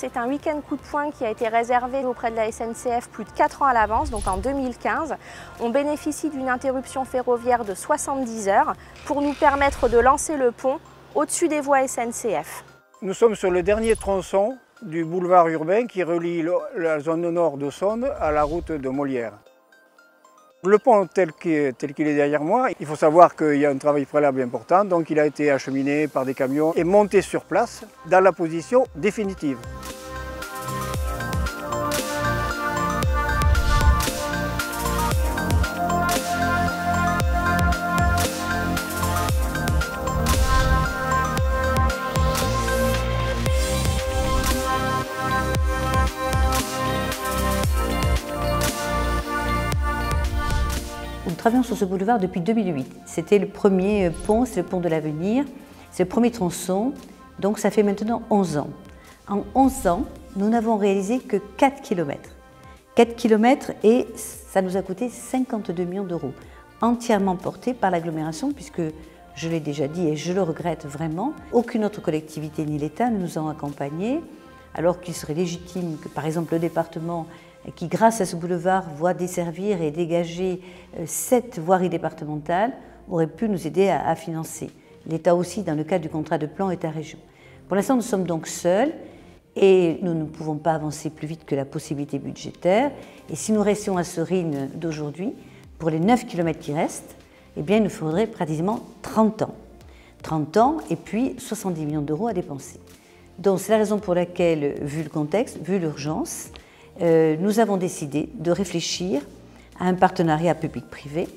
c'est un week-end coup de poing qui a été réservé auprès de la SNCF plus de 4 ans à l'avance, donc en 2015. On bénéficie d'une interruption ferroviaire de 70 heures pour nous permettre de lancer le pont au-dessus des voies SNCF. Nous sommes sur le dernier tronçon du boulevard urbain qui relie la zone nord de Saône à la route de Molière. Le pont tel qu'il est derrière moi, il faut savoir qu'il y a un travail préalable important, donc il a été acheminé par des camions et monté sur place dans la position définitive. Nous travaillons sur ce boulevard depuis 2008. C'était le premier pont, c'est le pont de l'Avenir, c'est le premier tronçon, donc ça fait maintenant 11 ans. En 11 ans, nous n'avons réalisé que 4 km. 4 km et ça nous a coûté 52 millions d'euros, entièrement portés par l'agglomération puisque, je l'ai déjà dit et je le regrette vraiment, aucune autre collectivité ni l'État ne nous ont accompagnés, alors qu'il serait légitime que par exemple le département qui, grâce à ce boulevard, voit desservir et dégager 7 voiries départementales, aurait pu nous aider à financer. L'État aussi, dans le cadre du contrat de plan État-région. Pour l'instant, nous sommes donc seuls et nous ne pouvons pas avancer plus vite que la possibilité budgétaire. Et si nous restions à ce rythme d'aujourd'hui, pour les 9 km qui restent, eh bien, il nous faudrait pratiquement 30 ans. 30 ans et puis 70 millions d'euros à dépenser. Donc, c'est la raison pour laquelle, vu le contexte, vu l'urgence, nous avons décidé de réfléchir à un partenariat public-privé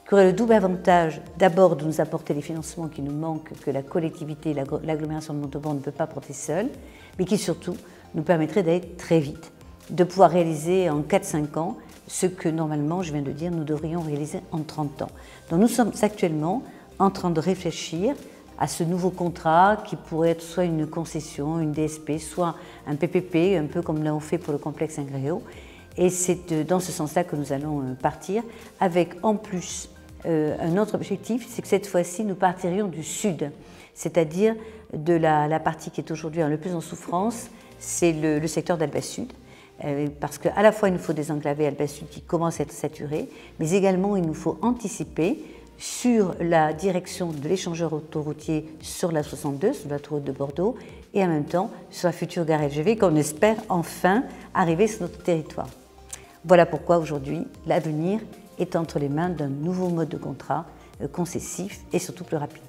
qui aurait le double avantage d'abord de nous apporter les financements qui nous manquent, que la collectivité, l'agglomération de Montauban ne peut pas porter seule, mais qui surtout nous permettrait d'aller très vite, de pouvoir réaliser en 4-5 ans ce que normalement, je viens de dire, nous devrions réaliser en 30 ans. Donc nous sommes actuellement en train de réfléchir à ce nouveau contrat qui pourrait être soit une concession, une DSP, soit un PPP, un peu comme l'avons fait pour le complexe Ingréo. Et c'est dans ce sens-là que nous allons partir, avec en plus un autre objectif, c'est que cette fois-ci nous partirions du sud, c'est-à-dire de la partie qui est aujourd'hui le plus en souffrance, c'est le secteur d'Alba Sud. Parce qu'à la fois il nous faut désenclaver Alba Sud qui commence à être saturé, mais également il nous faut anticiper sur la direction de l'échangeur autoroutier sur la 62, sur l'autoroute de Bordeaux, et en même temps sur la future gare LGV qu'on espère enfin arriver sur notre territoire. Voilà pourquoi aujourd'hui l'avenir est entre les mains d'un nouveau mode de contrat concessif et surtout plus rapide.